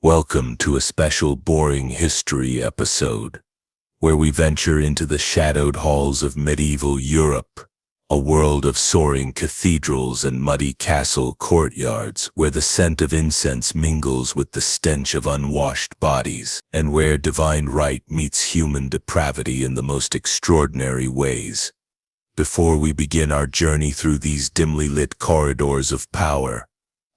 Welcome to a special boring history episode, where we venture into the shadowed halls of medieval Europe, a world of soaring cathedrals and muddy castle courtyards where the scent of incense mingles with the stench of unwashed bodies, and where divine right meets human depravity in the most extraordinary ways. Before we begin our journey through these dimly lit corridors of power,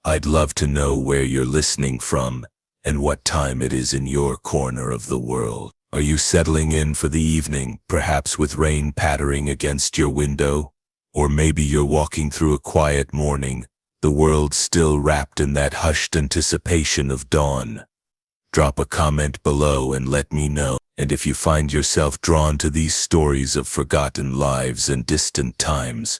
I'd love to know where you're listening from and what time it is in your corner of the world. Are you settling in for the evening, perhaps with rain pattering against your window? Or maybe you're walking through a quiet morning, the world still wrapped in that hushed anticipation of dawn. Drop a comment below and let me know. And if you find yourself drawn to these stories of forgotten lives and distant times,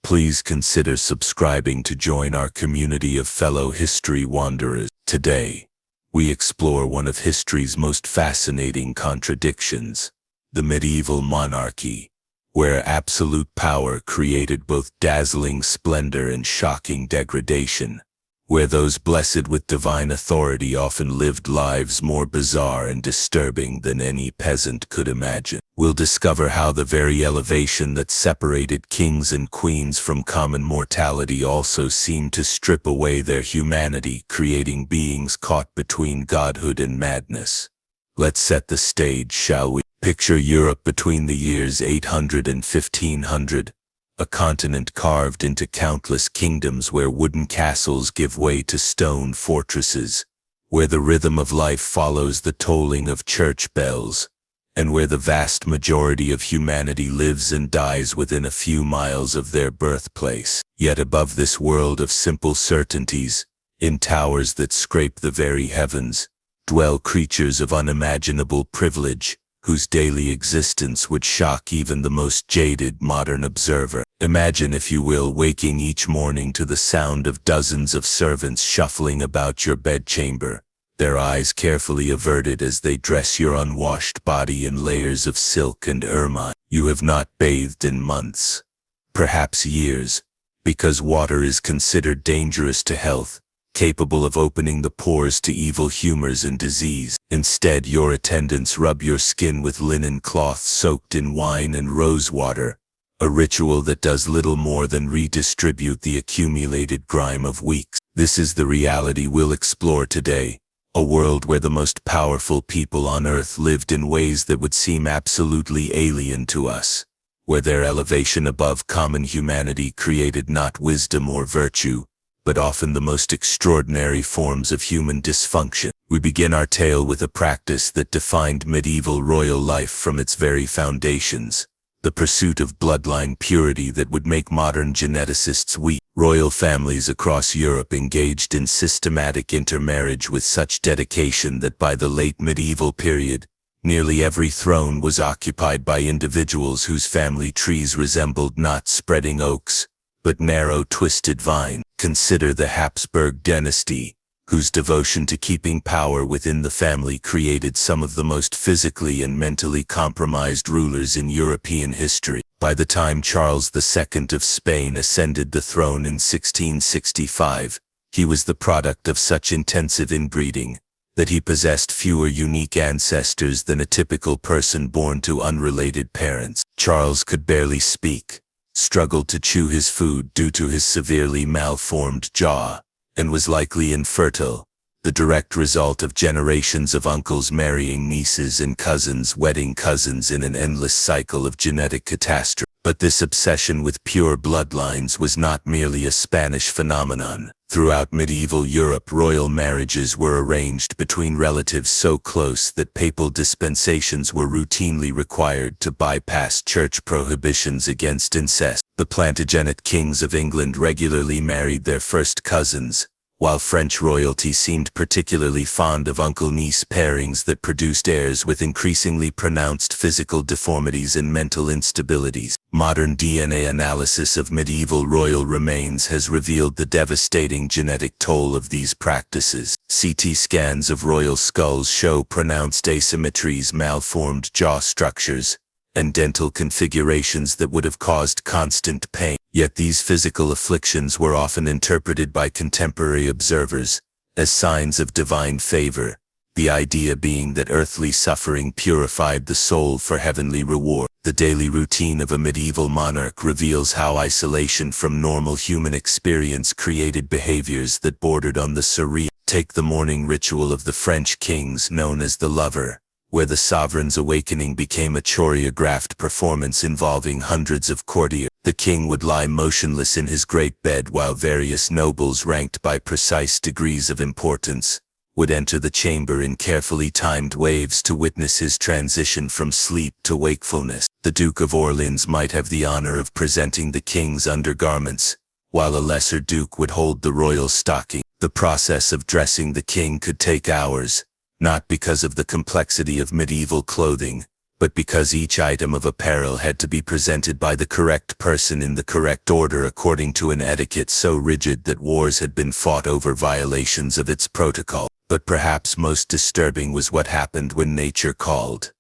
please consider subscribing to join our community of fellow history wanderers. Today, we explore one of history's most fascinating contradictions, the medieval monarchy, where absolute power created both dazzling splendor and shocking degradation, where those blessed with divine authority often lived lives more bizarre and disturbing than any peasant could imagine. We'll discover how the very elevation that separated kings and queens from common mortality also seemed to strip away their humanity, creating beings caught between godhood and madness. Let's set the stage, shall we? Picture Europe between the years 800 and 1500. A continent carved into countless kingdoms where wooden castles give way to stone fortresses, where the rhythm of life follows the tolling of church bells, and where the vast majority of humanity lives and dies within a few miles of their birthplace. Yet above this world of simple certainties, in towers that scrape the very heavens, dwell creatures of unimaginable privilege, whose daily existence would shock even the most jaded modern observer. Imagine, if you will, waking each morning to the sound of dozens of servants shuffling about your bedchamber, their eyes carefully averted as they dress your unwashed body in layers of silk and ermine. You have not bathed in months, perhaps years, because water is considered dangerous to health, capable of opening the pores to evil humors and disease. Instead, your attendants rub your skin with linen cloths soaked in wine and rose water, a ritual that does little more than redistribute the accumulated grime of weeks. This is the reality we'll explore today, a world where the most powerful people on earth lived in ways that would seem absolutely alien to us, where their elevation above common humanity created not wisdom or virtue, but often the most extraordinary forms of human dysfunction. We begin our tale with a practice that defined medieval royal life from its very foundations, the pursuit of bloodline purity that would make modern geneticists weep. Royal families across Europe engaged in systematic intermarriage with such dedication that by the late medieval period, nearly every throne was occupied by individuals whose family trees resembled not spreading oaks, but narrow twisted vines. Consider the Habsburg dynasty, whose devotion to keeping power within the family created some of the most physically and mentally compromised rulers in European history. By the time Charles II of Spain ascended the throne in 1665, he was the product of such intensive inbreeding that he possessed fewer unique ancestors than a typical person born to unrelated parents. Charles could barely speak, struggled to chew his food due to his severely malformed jaw, and was likely infertile, the direct result of generations of uncles marrying nieces and cousins wedding cousins in an endless cycle of genetic catastrophe. But this obsession with pure bloodlines was not merely a Spanish phenomenon. Throughout medieval Europe, royal marriages were arranged between relatives so close that papal dispensations were routinely required to bypass church prohibitions against incest. The Plantagenet kings of England regularly married their first cousins, while French royalty seemed particularly fond of uncle-niece pairings that produced heirs with increasingly pronounced physical deformities and mental instabilities. Modern DNA analysis of medieval royal remains has revealed the devastating genetic toll of these practices. CT scans of royal skulls show pronounced asymmetries, malformed jaw structures, and dental configurations that would have caused constant pain. Yet these physical afflictions were often interpreted by contemporary observers as signs of divine favor, the idea being that earthly suffering purified the soul for heavenly reward. The daily routine of a medieval monarch reveals how isolation from normal human experience created behaviors that bordered on the surreal. Take the morning ritual of the French kings known as the lover, where the sovereign's awakening became a choreographed performance involving hundreds of courtiers. The king would lie motionless in his great bed while various nobles ranked by precise degrees of importance would enter the chamber in carefully timed waves to witness his transition from sleep to wakefulness. The Duke of Orleans might have the honor of presenting the king's undergarments, while a lesser duke would hold the royal stocking. The process of dressing the king could take hours, not because of the complexity of medieval clothing, but because each item of apparel had to be presented by the correct person in the correct order according to an etiquette so rigid that wars had been fought over violations of its protocol. But perhaps most disturbing was what happened when nature called.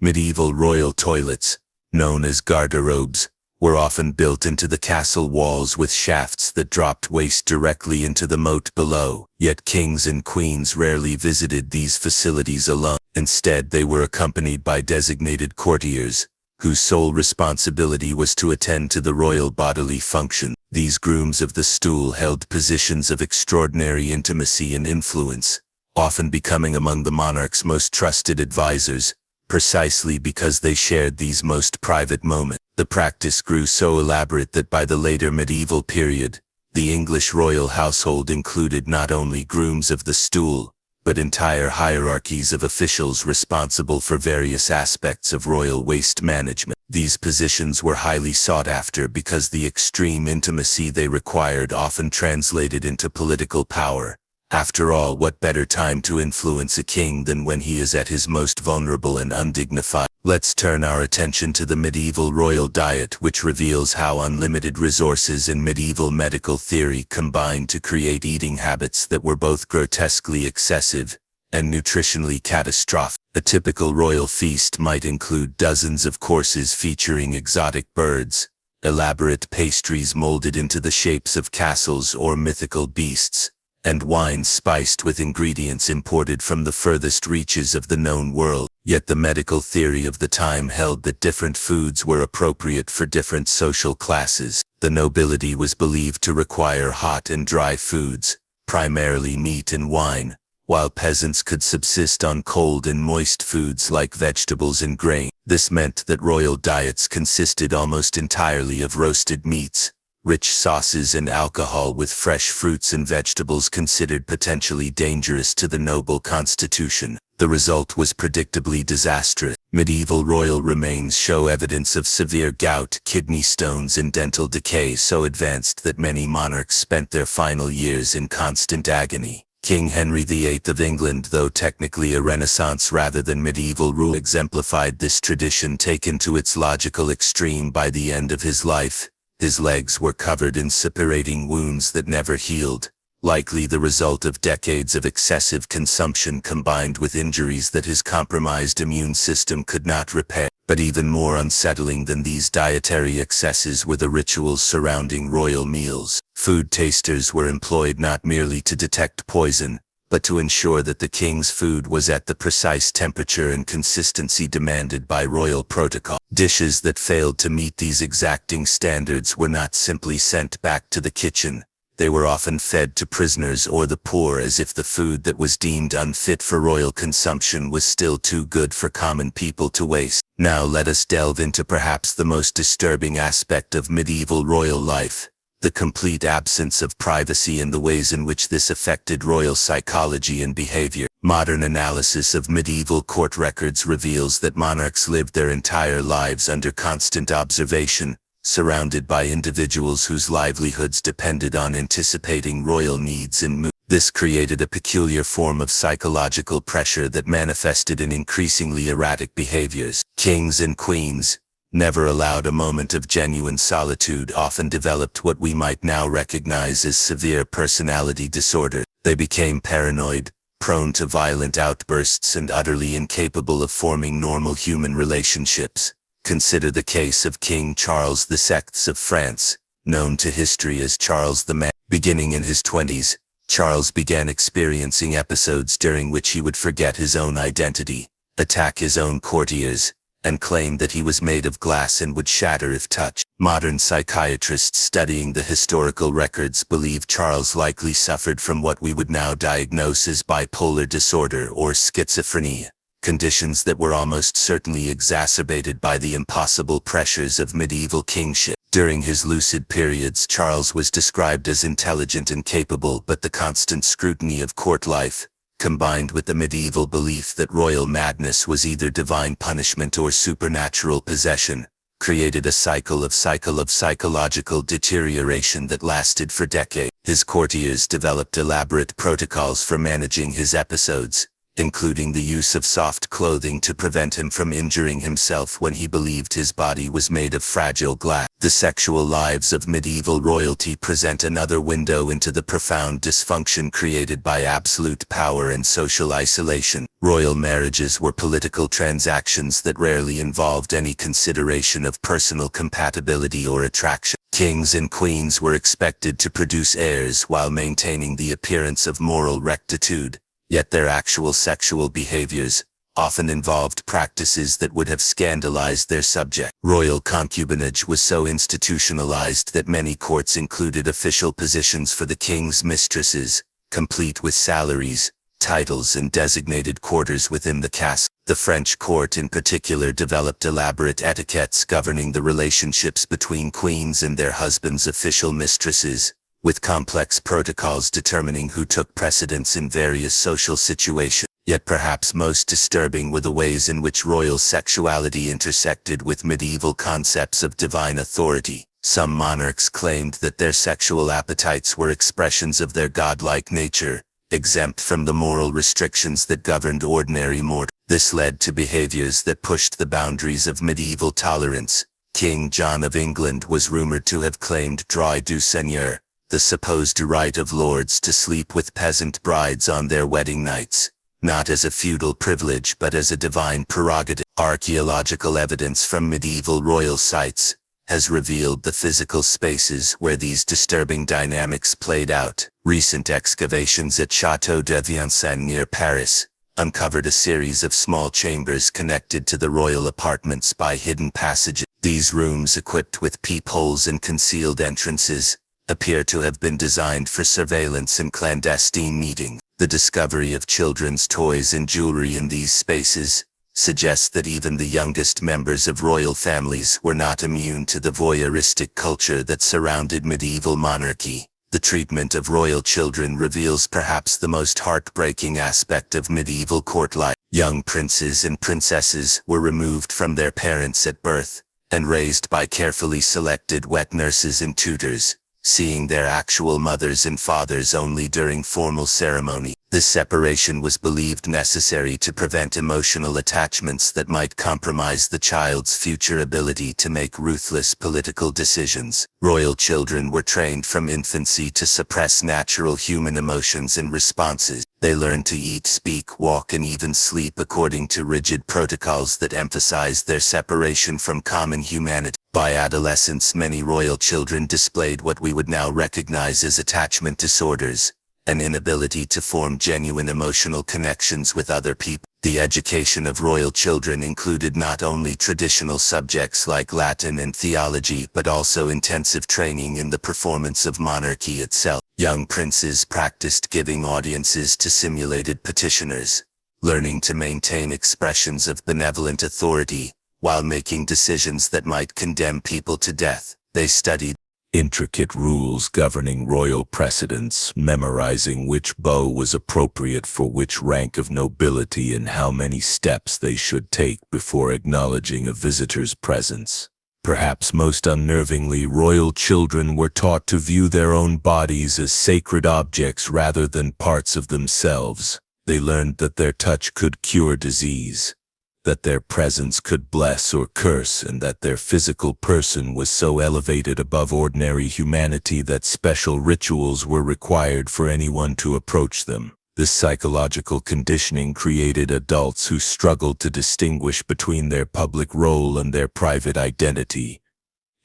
Medieval royal toilets, known as garderobes, were often built into the castle walls with shafts that dropped waste directly into the moat below. Yet kings and queens rarely visited these facilities alone. Instead, they were accompanied by designated courtiers, whose sole responsibility was to attend to the royal bodily function. These grooms of the stool held positions of extraordinary intimacy and influence, often becoming among the monarch's most trusted advisors, precisely because they shared these most private moments. The practice grew so elaborate that by the later medieval period, the English royal household included not only grooms of the stool, but entire hierarchies of officials responsible for various aspects of royal waste management. These positions were highly sought after because the extreme intimacy they required often translated into political power. After all, what better time to influence a king than when he is at his most vulnerable and undignified? Let's turn our attention to the medieval royal diet, which reveals how unlimited resources in medieval medical theory combined to create eating habits that were both grotesquely excessive and nutritionally catastrophic. A typical royal feast might include dozens of courses featuring exotic birds, elaborate pastries molded into the shapes of castles or mythical beasts, and wines spiced with ingredients imported from the furthest reaches of the known world. Yet the medical theory of the time held that different foods were appropriate for different social classes. The nobility was believed to require hot and dry foods, primarily meat and wine, while peasants could subsist on cold and moist foods like vegetables and grain. This meant that royal diets consisted almost entirely of roasted meats, rich sauces and alcohol, with fresh fruits and vegetables considered potentially dangerous to the noble constitution. The result was predictably disastrous. Medieval royal remains show evidence of severe gout, kidney stones, and dental decay so advanced that many monarchs spent their final years in constant agony. King Henry VIII of England, though technically a Renaissance rather than medieval rule, exemplified this tradition taken to its logical extreme. By the end of his life, his legs were covered in suppurating wounds that never healed, likely the result of decades of excessive consumption combined with injuries that his compromised immune system could not repair. But even more unsettling than these dietary excesses were the rituals surrounding royal meals. Food tasters were employed not merely to detect poison, but to ensure that the king's food was at the precise temperature and consistency demanded by royal protocol. Dishes that failed to meet these exacting standards were not simply sent back to the kitchen. They were often fed to prisoners or the poor, as if the food that was deemed unfit for royal consumption was still too good for common people to waste. Now let us delve into perhaps the most disturbing aspect of medieval royal life: the complete absence of privacy and the ways in which this affected royal psychology and behavior. Modern analysis of medieval court records reveals that monarchs lived their entire lives under constant observation, surrounded by individuals whose livelihoods depended on anticipating royal needs and moods. This created a peculiar form of psychological pressure that manifested in increasingly erratic behaviors. Kings and queens, never allowed a moment of genuine solitude, often developed what we might now recognize as severe personality disorder. They became paranoid, prone to violent outbursts, and utterly incapable of forming normal human relationships. Consider the case of King Charles VI of France, known to history as Charles the Man. Beginning in his 20s, Charles began experiencing episodes during which he would forget his own identity, attack his own courtiers, and claim that he was made of glass and would shatter if touched. Modern psychiatrists studying the historical records believe Charles likely suffered from what we would now diagnose as bipolar disorder or schizophrenia, conditions that were almost certainly exacerbated by the impossible pressures of medieval kingship. During his lucid periods, Charles was described as intelligent and capable, but the constant scrutiny of court life, combined with the medieval belief that royal madness was either divine punishment or supernatural possession, created a cycle of psychological deterioration that lasted for decades. His courtiers developed elaborate protocols for managing his episodes, including the use of soft clothing to prevent him from injuring himself when he believed his body was made of fragile glass. The sexual lives of medieval royalty present another window into the profound dysfunction created by absolute power and social isolation. Royal marriages were political transactions that rarely involved any consideration of personal compatibility or attraction. Kings and queens were expected to produce heirs while maintaining the appearance of moral rectitude, yet their actual sexual behaviors often involved practices that would have scandalized their subject. Royal concubinage was so institutionalized that many courts included official positions for the king's mistresses, complete with salaries, titles, and designated quarters within the castle. The French court in particular developed elaborate etiquettes governing the relationships between queens and their husbands' official mistresses, with complex protocols determining who took precedence in various social situations. Yet perhaps most disturbing were the ways in which royal sexuality intersected with medieval concepts of divine authority. Some monarchs claimed that their sexual appetites were expressions of their godlike nature, exempt from the moral restrictions that governed ordinary mortals. This led to behaviors that pushed the boundaries of medieval tolerance. King John of England was rumored to have claimed droit du seigneur, the supposed right of lords to sleep with peasant brides on their wedding nights, not as a feudal privilege but as a divine prerogative. Archaeological evidence from medieval royal sites has revealed the physical spaces where these disturbing dynamics played out. Recent excavations at Château de Vincennes near Paris uncovered a series of small chambers connected to the royal apartments by hidden passages. These rooms, equipped with peepholes and concealed entrances, appear to have been designed for surveillance and clandestine meetings. The discovery of children's toys and jewelry in these spaces suggests that even the youngest members of royal families were not immune to the voyeuristic culture that surrounded medieval monarchy. The treatment of royal children reveals perhaps the most heartbreaking aspect of medieval court life. Young princes and princesses were removed from their parents at birth and raised by carefully selected wet nurses and tutors, seeing their actual mothers and fathers only during formal ceremony. This separation was believed necessary to prevent emotional attachments that might compromise the child's future ability to make ruthless political decisions. Royal children were trained from infancy to suppress natural human emotions and responses. They learned to eat, speak, walk, and even sleep according to rigid protocols that emphasized their separation from common humanity. By adolescence, many royal children displayed what we would now recognize as attachment disorders, an inability to form genuine emotional connections with other people. The education of royal children included not only traditional subjects like Latin and theology, but also intensive training in the performance of monarchy itself. Young princes practiced giving audiences to simulated petitioners, learning to maintain expressions of benevolent authority while making decisions that might condemn people to death. They studied intricate rules governing royal precedents, memorizing which bow was appropriate for which rank of nobility and how many steps they should take before acknowledging a visitor's presence. Perhaps most unnervingly, royal children were taught to view their own bodies as sacred objects rather than parts of themselves. They learned that their touch could cure disease, that their presence could bless or curse, and that their physical person was so elevated above ordinary humanity that special rituals were required for anyone to approach them. This psychological conditioning created adults who struggled to distinguish between their public role and their private identity,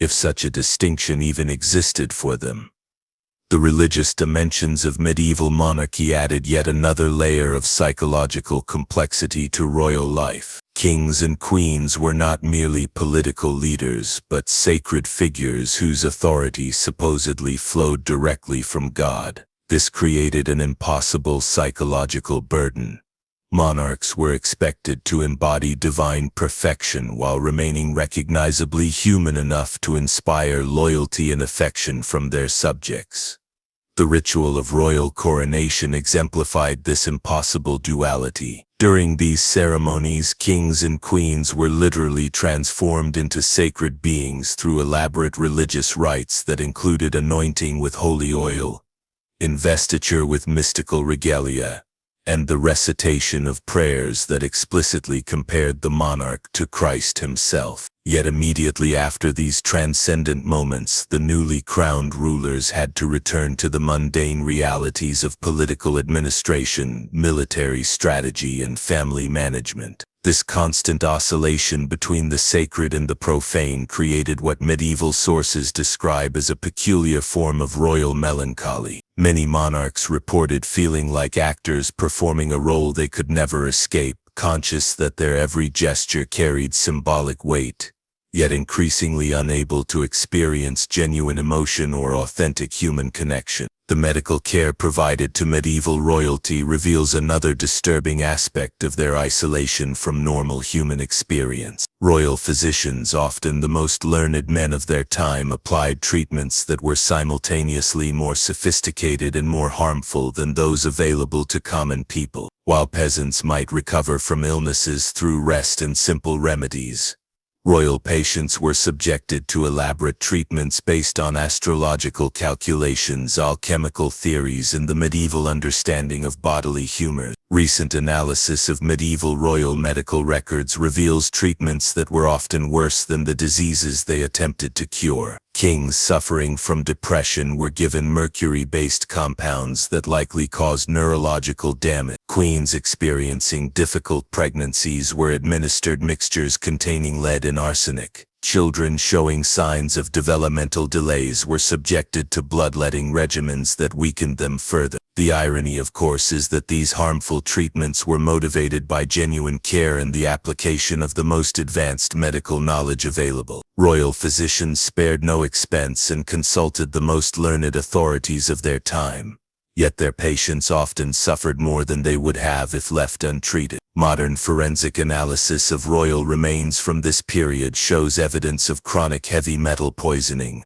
if such a distinction even existed for them. The religious dimensions of medieval monarchy added yet another layer of psychological complexity to royal life. Kings and queens were not merely political leaders, but sacred figures whose authority supposedly flowed directly from God. This created an impossible psychological burden. Monarchs were expected to embody divine perfection while remaining recognizably human enough to inspire loyalty and affection from their subjects. The ritual of royal coronation exemplified this impossible duality. During these ceremonies, kings and queens were literally transformed into sacred beings through elaborate religious rites that included anointing with holy oil, investiture with mystical regalia, and the recitation of prayers that explicitly compared the monarch to Christ himself. Yet immediately after these transcendent moments, the newly crowned rulers had to return to the mundane realities of political administration, military strategy, and family management. This constant oscillation between the sacred and the profane created what medieval sources describe as a peculiar form of royal melancholy. Many monarchs reported feeling like actors performing a role they could never escape, conscious that their every gesture carried symbolic weight, yet increasingly unable to experience genuine emotion or authentic human connection. The medical care provided to medieval royalty reveals another disturbing aspect of their isolation from normal human experience. Royal physicians, often the most learned men of their time, applied treatments that were simultaneously more sophisticated and more harmful than those available to common people. While peasants might recover from illnesses through rest and simple remedies, royal patients were subjected to elaborate treatments based on astrological calculations, alchemical theories, and the medieval understanding of bodily humor. Recent analysis of medieval royal medical records reveals treatments that were often worse than the diseases they attempted to cure. Kings suffering from depression were given mercury-based compounds that likely caused neurological damage. Queens experiencing difficult pregnancies were administered mixtures containing lead and arsenic. Children showing signs of developmental delays were subjected to bloodletting regimens that weakened them further. The irony, of course, is that these harmful treatments were motivated by genuine care and the application of the most advanced medical knowledge available. Royal physicians spared no expense and consulted the most learned authorities of their time. Yet their patients often suffered more than they would have if left untreated. Modern forensic analysis of royal remains from this period shows evidence of chronic heavy metal poisoning,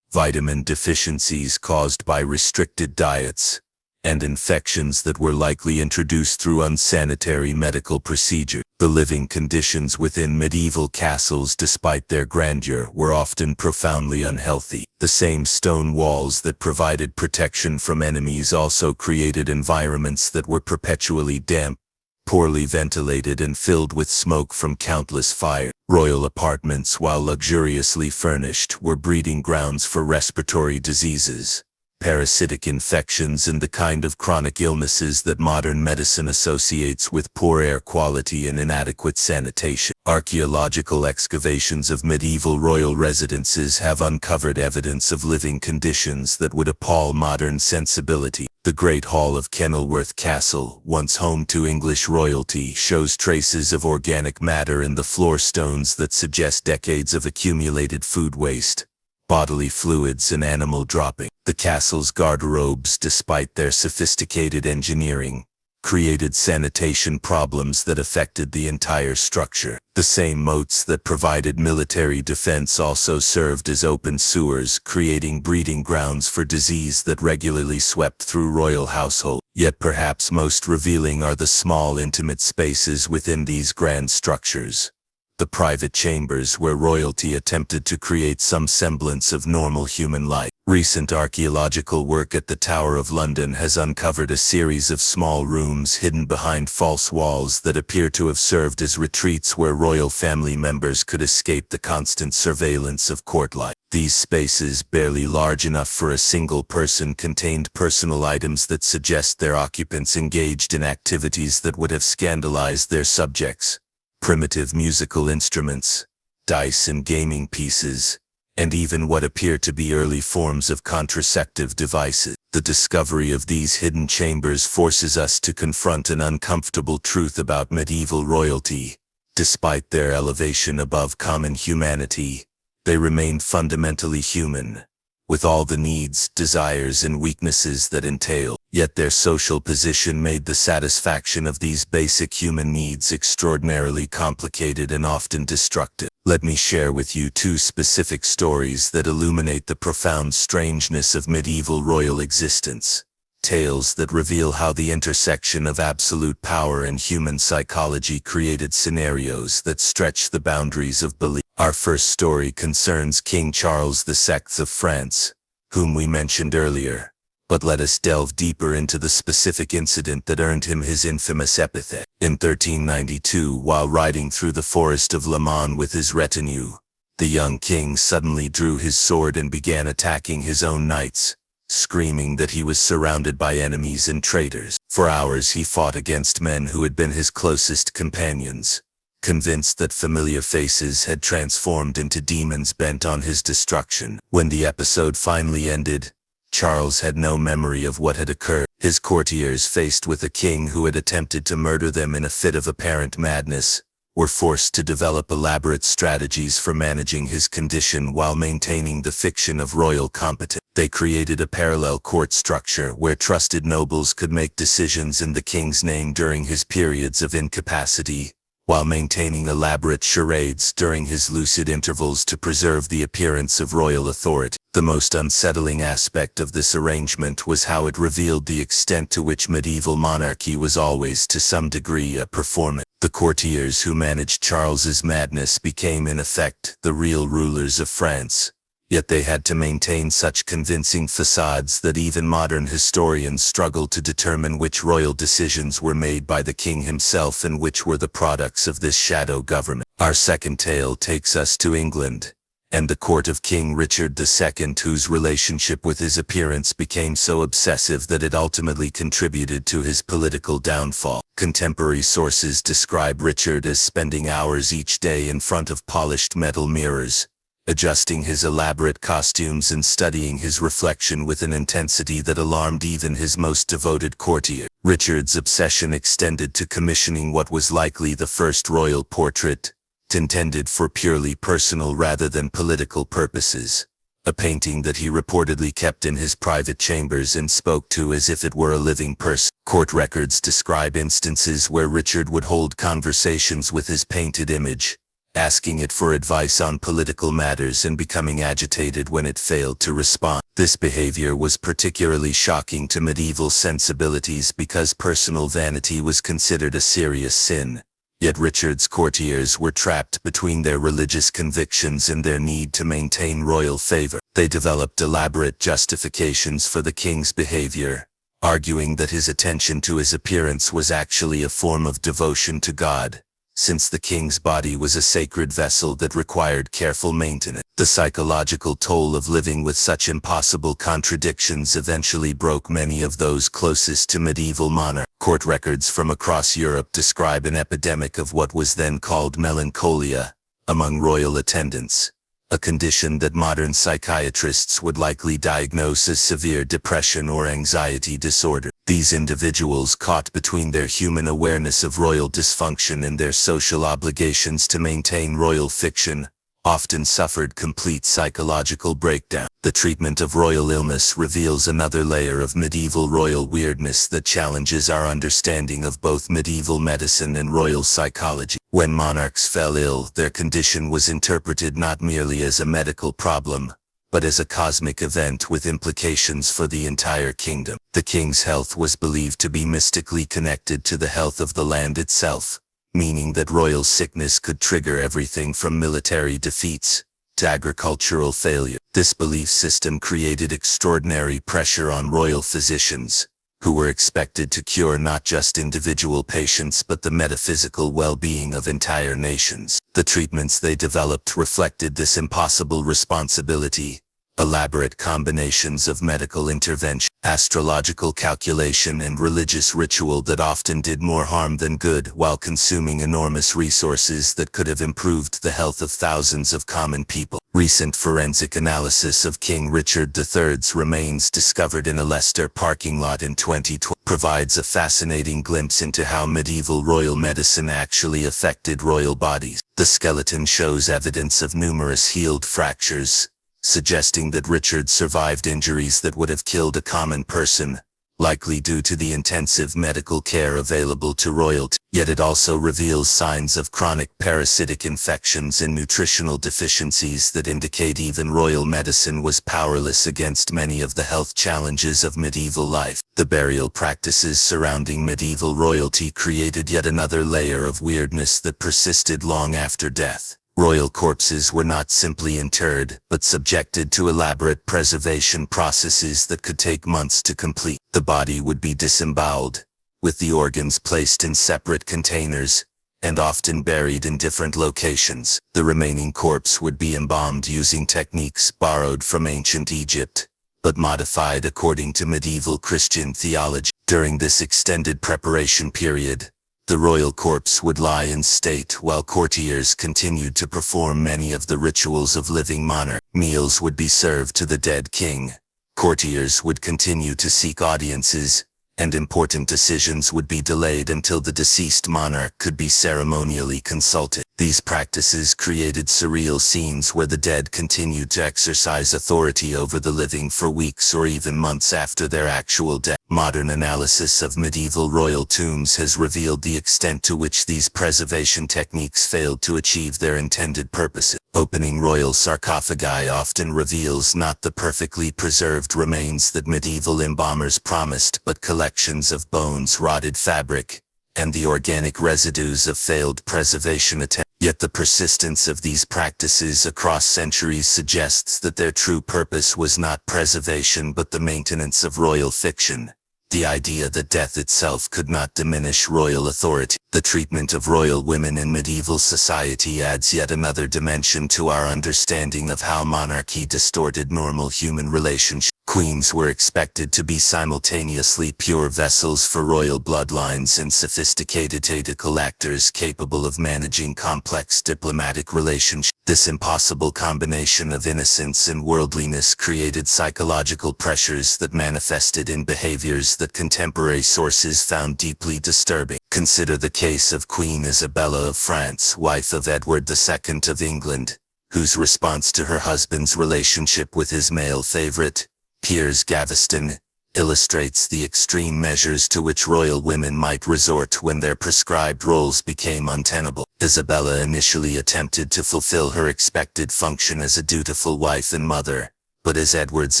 vitamin deficiencies caused by restricted diets, and infections that were likely introduced through unsanitary medical procedure. The living conditions within medieval castles, despite their grandeur, were often profoundly unhealthy. The same stone walls that provided protection from enemies also created environments that were perpetually damp, poorly ventilated, and filled with smoke from countless fires. Royal apartments, while luxuriously furnished, were breeding grounds for respiratory diseases, parasitic infections, and the kind of chronic illnesses that modern medicine associates with poor air quality and inadequate sanitation. Archaeological excavations of medieval royal residences have uncovered evidence of living conditions that would appall modern sensibility. The Great Hall of Kenilworth Castle, once home to English royalty, shows traces of organic matter in the floor stones that suggest decades of accumulated food waste, bodily fluids, and animal dropping. The castle's garderobes, despite their sophisticated engineering, created sanitation problems that affected the entire structure. The same moats that provided military defense also served as open sewers, creating breeding grounds for disease that regularly swept through royal households. Yet perhaps most revealing are the small, intimate spaces within these grand structures, the private chambers where royalty attempted to create some semblance of normal human life. Recent archaeological work at the Tower of London has uncovered a series of small rooms hidden behind false walls that appear to have served as retreats where royal family members could escape the constant surveillance of court life. These spaces, barely large enough for a single person, contained personal items that suggest their occupants engaged in activities that would have scandalized their subjects. Primitive musical instruments, dice and gaming pieces, and even what appear to be early forms of contraceptive devices. The discovery of these hidden chambers forces us to confront an uncomfortable truth about medieval royalty. Despite their elevation above common humanity, they remained fundamentally human, with all the needs, desires, and weaknesses that entail. Yet their social position made the satisfaction of these basic human needs extraordinarily complicated and often destructive. Let me share with you two specific stories that illuminate the profound strangeness of medieval royal existence. Tales that reveal how the intersection of absolute power and human psychology created scenarios that stretch the boundaries of belief. Our first story concerns King Charles II of France, whom we mentioned earlier. But let us delve deeper into the specific incident that earned him his infamous epithet. In 1392, while riding through the forest of Le Mans with his retinue, the young king suddenly drew his sword and began attacking his own knights, screaming that he was surrounded by enemies and traitors. For hours he fought against men who had been his closest companions, convinced that familiar faces had transformed into demons bent on his destruction. When the episode finally ended, Charles had no memory of what had occurred. His courtiers, faced with a king who had attempted to murder them in a fit of apparent madness, were forced to develop elaborate strategies for managing his condition while maintaining the fiction of royal competence. They created a parallel court structure where trusted nobles could make decisions in the king's name during his periods of incapacity, while maintaining elaborate charades during his lucid intervals to preserve the appearance of royal authority. The most unsettling aspect of this arrangement was how it revealed the extent to which medieval monarchy was always to some degree a performance. The courtiers who managed Charles's madness became in effect the real rulers of France, yet they had to maintain such convincing facades that even modern historians struggle to determine which royal decisions were made by the king himself and which were the products of this shadow government. Our second tale takes us to England, and the court of King Richard II, whose relationship with his appearance became so obsessive that it ultimately contributed to his political downfall. Contemporary sources describe Richard as spending hours each day in front of polished metal mirrors, adjusting his elaborate costumes and studying his reflection with an intensity that alarmed even his most devoted courtier. Richard's obsession extended to commissioning what was likely the first royal portrait, intended for purely personal rather than political purposes, a painting that he reportedly kept in his private chambers and spoke to as if it were a living person. Court records describe instances where Richard would hold conversations with his painted image, asking it for advice on political matters and becoming agitated when it failed to respond. This behavior was particularly shocking to medieval sensibilities because personal vanity was considered a serious sin. Yet Richard's courtiers were trapped between their religious convictions and their need to maintain royal favor. They developed elaborate justifications for the king's behavior, arguing that his attention to his appearance was actually a form of devotion to God, since the king's body was a sacred vessel that required careful maintenance. The psychological toll of living with such impossible contradictions eventually broke many of those closest to medieval monarchs. Court records from across Europe describe an epidemic of what was then called melancholia among royal attendants, a condition that modern psychiatrists would likely diagnose as severe depression or anxiety disorder. These individuals, caught between their human awareness of royal dysfunction and their social obligations to maintain royal fiction, often suffered complete psychological breakdown. The treatment of royal illness reveals another layer of medieval royal weirdness that challenges our understanding of both medieval medicine and royal psychology. When monarchs fell ill, their condition was interpreted not merely as a medical problem, but as a cosmic event with implications for the entire kingdom. The king's health was believed to be mystically connected to the health of the land itself, meaning that royal sickness could trigger everything from military defeats to agricultural failure. This belief system created extraordinary pressure on royal physicians, who were expected to cure not just individual patients but the metaphysical well-being of entire nations. The treatments they developed reflected this impossible responsibility, elaborate combinations of medical intervention, astrological calculation, and religious ritual that often did more harm than good while consuming enormous resources that could have improved the health of thousands of common people. Recent forensic analysis of King Richard III's remains discovered in a Leicester parking lot in 2012 provides a fascinating glimpse into how medieval royal medicine actually affected royal bodies. The skeleton shows evidence of numerous healed fractures, suggesting that Richard survived injuries that would have killed a common person, likely due to the intensive medical care available to royalty. Yet it also reveals signs of chronic parasitic infections and nutritional deficiencies that indicate even royal medicine was powerless against many of the health challenges of medieval life. The burial practices surrounding medieval royalty created yet another layer of weirdness that persisted long after death. Royal corpses were not simply interred, but subjected to elaborate preservation processes that could take months to complete. The body would be disemboweled, with the organs placed in separate containers, and often buried in different locations. The remaining corpse would be embalmed using techniques borrowed from ancient Egypt, but modified according to medieval Christian theology. During this extended preparation period, the royal corpse would lie in state while courtiers continued to perform many of the rituals of living monarch. Meals would be served to the dead king. Courtiers would continue to seek audiences, and important decisions would be delayed until the deceased monarch could be ceremonially consulted. These practices created surreal scenes where the dead continued to exercise authority over the living for weeks or even months after their actual death. Modern analysis of medieval royal tombs has revealed the extent to which these preservation techniques failed to achieve their intended purposes. Opening royal sarcophagi often reveals not the perfectly preserved remains that medieval embalmers promised, but collections of bones, rotted fabric, and the organic residues of failed preservation attempts. Yet the persistence of these practices across centuries suggests that their true purpose was not preservation but the maintenance of royal fiction. The idea that death itself could not diminish royal authority. The treatment of royal women in medieval society adds yet another dimension to our understanding of how monarchy distorted normal human relationships. Queens were expected to be simultaneously pure vessels for royal bloodlines and sophisticated political actors capable of managing complex diplomatic relationships. This impossible combination of innocence and worldliness created psychological pressures that manifested in behaviors that contemporary sources found deeply disturbing. Consider the case of Queen Isabella of France, wife of Edward II of England, whose response to her husband's relationship with his male favorite, Piers Gaveston, illustrates the extreme measures to which royal women might resort when their prescribed roles became untenable. Isabella initially attempted to fulfill her expected function as a dutiful wife and mother, but as Edward's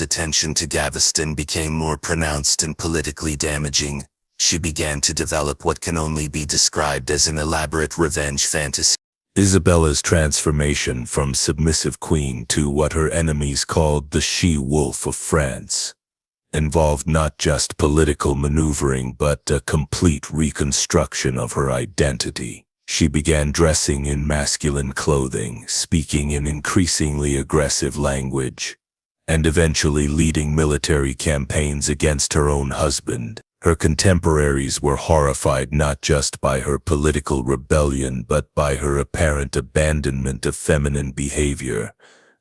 attention to Gaveston became more pronounced and politically damaging, she began to develop what can only be described as an elaborate revenge fantasy. Isabella's transformation from submissive queen to what her enemies called the she-wolf of France involved not just political maneuvering but a complete reconstruction of her identity. She began dressing in masculine clothing, speaking in increasingly aggressive language, and eventually leading military campaigns against her own husband. Her contemporaries were horrified not just by her political rebellion but by her apparent abandonment of feminine behavior,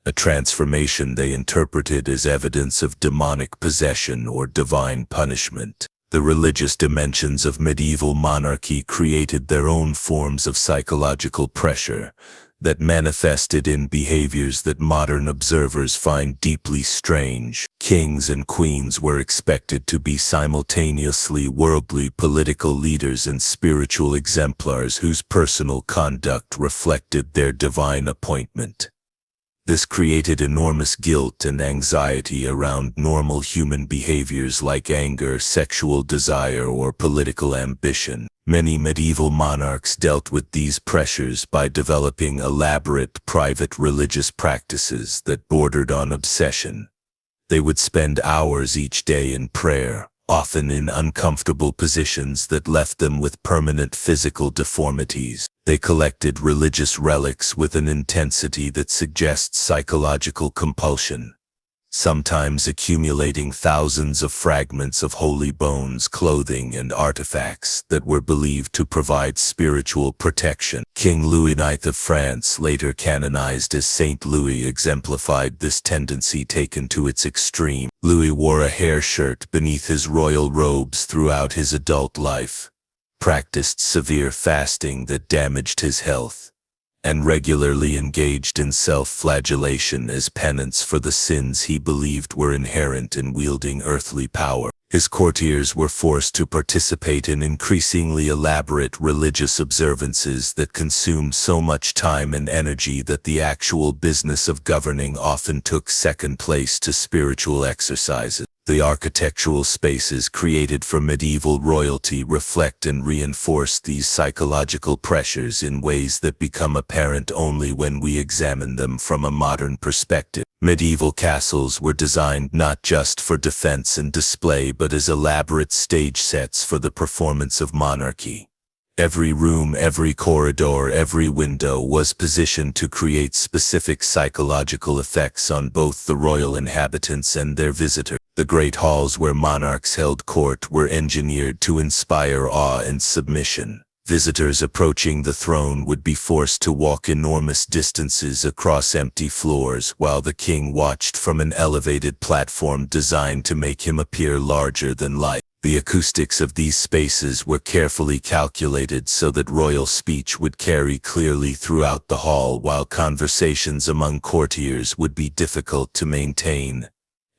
a transformation they interpreted as evidence of demonic possession or divine punishment. The religious dimensions of medieval monarchy created their own forms of psychological pressure that manifested in behaviors that modern observers find deeply strange. Kings and queens were expected to be simultaneously worldly political leaders and spiritual exemplars whose personal conduct reflected their divine appointment. This created enormous guilt and anxiety around normal human behaviors like anger, sexual desire, or political ambition. Many medieval monarchs dealt with these pressures by developing elaborate private religious practices that bordered on obsession. They would spend hours each day in prayer, often in uncomfortable positions that left them with permanent physical deformities. They collected religious relics with an intensity that suggests psychological compulsion, sometimes accumulating thousands of fragments of holy bones, clothing, and artifacts that were believed to provide spiritual protection. King Louis IX of France, later canonized as Saint Louis, exemplified this tendency taken to its extreme. Louis wore a hair shirt beneath his royal robes throughout his adult life, practiced severe fasting that damaged his health, and regularly engaged in self-flagellation as penance for the sins he believed were inherent in wielding earthly power. His courtiers were forced to participate in increasingly elaborate religious observances that consumed so much time and energy that the actual business of governing often took second place to spiritual exercises. The architectural spaces created for medieval royalty reflect and reinforce these psychological pressures in ways that become apparent only when we examine them from a modern perspective. Medieval castles were designed not just for defense and display but as elaborate stage sets for the performance of monarchy. Every room, every corridor, every window was positioned to create specific psychological effects on both the royal inhabitants and their visitors. The great halls where monarchs held court were engineered to inspire awe and submission. Visitors approaching the throne would be forced to walk enormous distances across empty floors while the king watched from an elevated platform designed to make him appear larger than life. The acoustics of these spaces were carefully calculated so that royal speech would carry clearly throughout the hall, while conversations among courtiers would be difficult to maintain,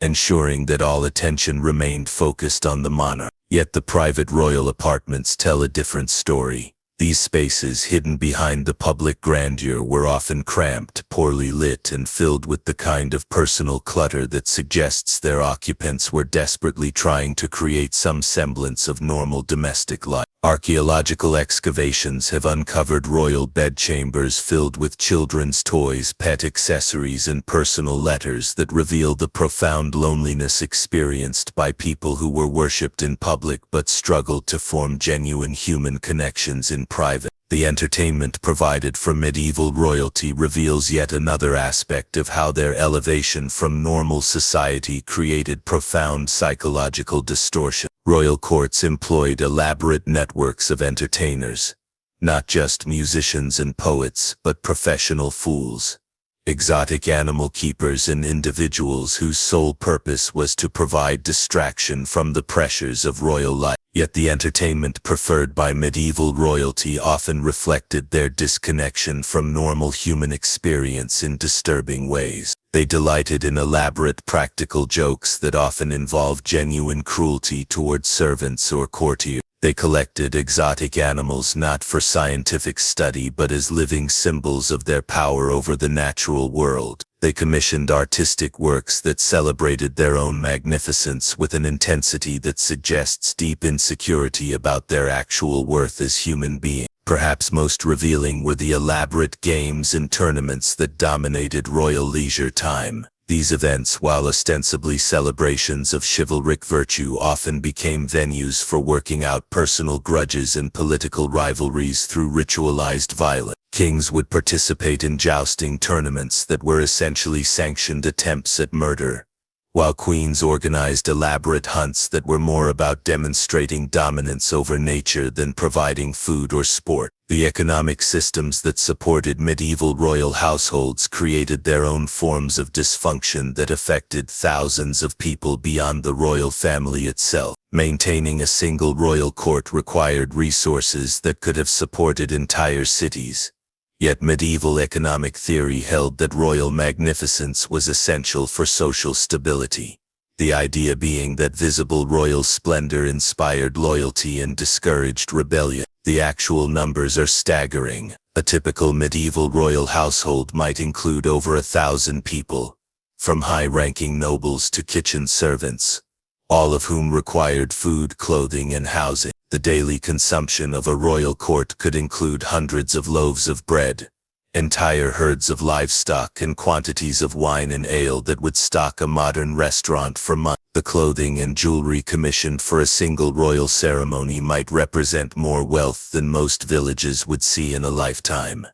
ensuring that all attention remained focused on the monarch. Yet the private royal apartments tell a different story. These spaces, hidden behind the public grandeur, were often cramped, poorly lit, and filled with the kind of personal clutter that suggests their occupants were desperately trying to create some semblance of normal domestic life. Archaeological excavations have uncovered royal bedchambers filled with children's toys, pet accessories, and personal letters that reveal the profound loneliness experienced by people who were worshipped in public but struggled to form genuine human connections in private. The entertainment provided for medieval royalty reveals yet another aspect of how their elevation from normal society created profound psychological distortion. Royal courts employed elaborate networks of entertainers, not just musicians and poets, but professional fools, exotic animal keepers, and individuals whose sole purpose was to provide distraction from the pressures of royal life. Yet the entertainment preferred by medieval royalty often reflected their disconnection from normal human experience in disturbing ways. They delighted in elaborate practical jokes that often involved genuine cruelty towards servants or courtiers. They collected exotic animals not for scientific study but as living symbols of their power over the natural world. They commissioned artistic works that celebrated their own magnificence with an intensity that suggests deep insecurity about their actual worth as human beings. Perhaps most revealing were the elaborate games and tournaments that dominated royal leisure time. These events, while ostensibly celebrations of chivalric virtue, often became venues for working out personal grudges and political rivalries through ritualized violence. Kings would participate in jousting tournaments that were essentially sanctioned attempts at murder, while queens organized elaborate hunts that were more about demonstrating dominance over nature than providing food or sport. The economic systems that supported medieval royal households created their own forms of dysfunction that affected thousands of people beyond the royal family itself. Maintaining a single royal court required resources that could have supported entire cities. Yet medieval economic theory held that royal magnificence was essential for social stability, the idea being that visible royal splendor inspired loyalty and discouraged rebellion. The actual numbers are staggering. A typical medieval royal household might include over 1,000 people, from high-ranking nobles to kitchen servants, all of whom required food, clothing, and housing. The daily consumption of a royal court could include hundreds of loaves of bread, entire herds of livestock, and quantities of wine and ale that would stock a modern restaurant for months. The clothing and jewelry commissioned for a single royal ceremony might represent more wealth than most villages would see in a lifetime.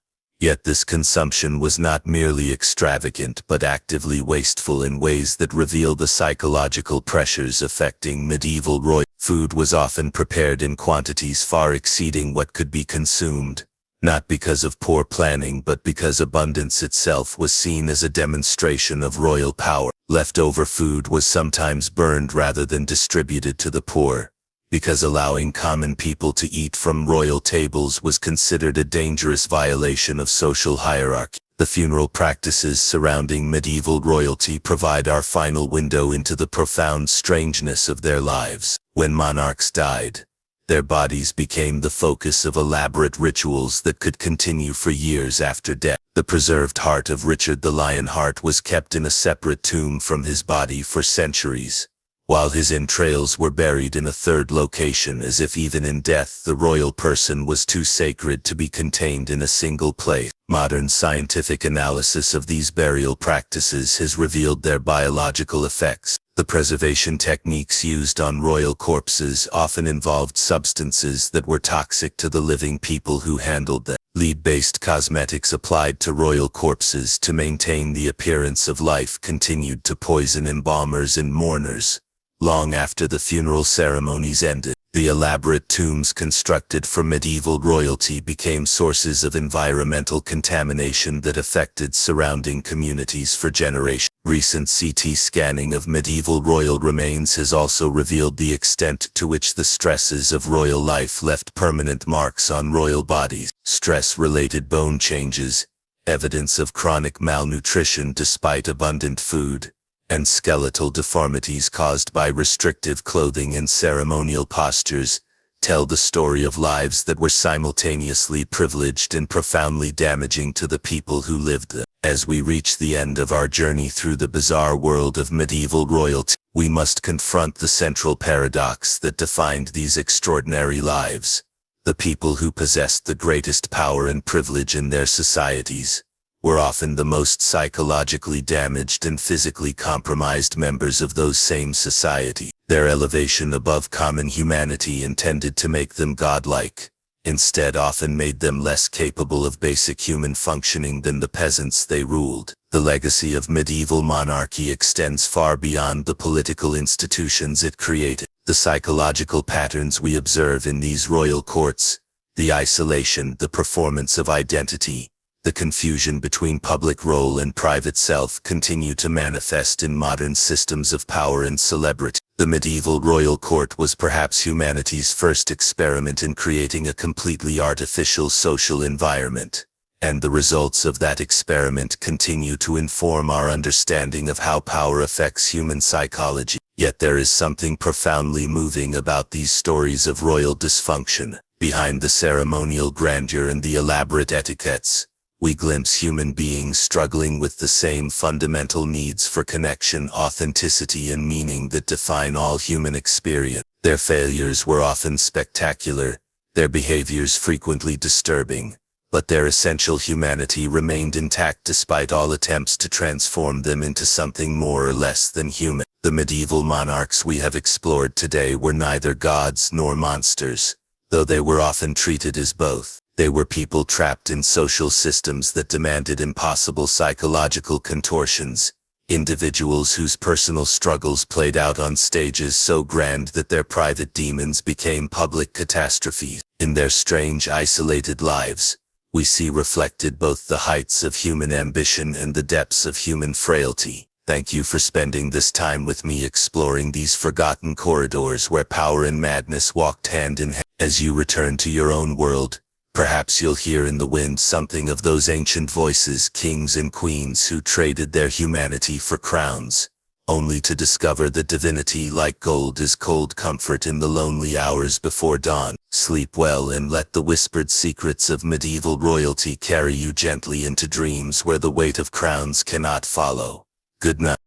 Yet this consumption was not merely extravagant but actively wasteful in ways that reveal the psychological pressures affecting medieval royal. Food was often prepared in quantities far exceeding what could be consumed, not because of poor planning but because abundance itself was seen as a demonstration of royal power. Leftover food was sometimes burned rather than distributed to the poor, because allowing common people to eat from royal tables was considered a dangerous violation of social hierarchy. The funeral practices surrounding medieval royalty provide our final window into the profound strangeness of their lives. When monarchs died, their bodies became the focus of elaborate rituals that could continue for years after death. The preserved heart of Richard the Lionheart was kept in a separate tomb from his body for centuries, while his entrails were buried in a third location, as if even in death the royal person was too sacred to be contained in a single place. Modern scientific analysis of these burial practices has revealed their biological effects. The preservation techniques used on royal corpses often involved substances that were toxic to the living people who handled them. Lead-based cosmetics applied to royal corpses to maintain the appearance of life continued to poison embalmers and mourners long after the funeral ceremonies ended. The elaborate tombs constructed for medieval royalty became sources of environmental contamination that affected surrounding communities for generations. Recent CT scanning of medieval royal remains has also revealed the extent to which the stresses of royal life left permanent marks on royal bodies. Stress-related bone changes, evidence of chronic malnutrition despite abundant food, and skeletal deformities caused by restrictive clothing and ceremonial postures tell the story of lives that were simultaneously privileged and profoundly damaging to the people who lived them. As we reach the end of our journey through the bizarre world of medieval royalty, we must confront the central paradox that defined these extraordinary lives. The people who possessed the greatest power and privilege in their societies were often the most psychologically damaged and physically compromised members of those same society. Their elevation above common humanity intended to make them godlike, instead often made them less capable of basic human functioning than the peasants they ruled. The legacy of medieval monarchy extends far beyond the political institutions it created. The psychological patterns we observe in these royal courts, the isolation, the performance of identity, the confusion between public role and private self continue to manifest in modern systems of power and celebrity. The medieval royal court was perhaps humanity's first experiment in creating a completely artificial social environment, and the results of that experiment continue to inform our understanding of how power affects human psychology. Yet there is something profoundly moving about these stories of royal dysfunction. Behind the ceremonial grandeur and the elaborate etiquettes, we glimpse human beings struggling with the same fundamental needs for connection, authenticity, and meaning that define all human experience. Their failures were often spectacular, their behaviors frequently disturbing, but their essential humanity remained intact despite all attempts to transform them into something more or less than human. The medieval monarchs we have explored today were neither gods nor monsters, though they were often treated as both. They were people trapped in social systems that demanded impossible psychological contortions, individuals whose personal struggles played out on stages so grand that their private demons became public catastrophes. In their strange, isolated lives, we see reflected both the heights of human ambition and the depths of human frailty. Thank you for spending this time with me exploring these forgotten corridors where power and madness walked hand in hand. As you return to your own world, perhaps you'll hear in the wind something of those ancient voices, kings and queens who traded their humanity for crowns, only to discover that divinity like gold is cold comfort in the lonely hours before dawn. Sleep well and let the whispered secrets of medieval royalty carry you gently into dreams where the weight of crowns cannot follow. Good night.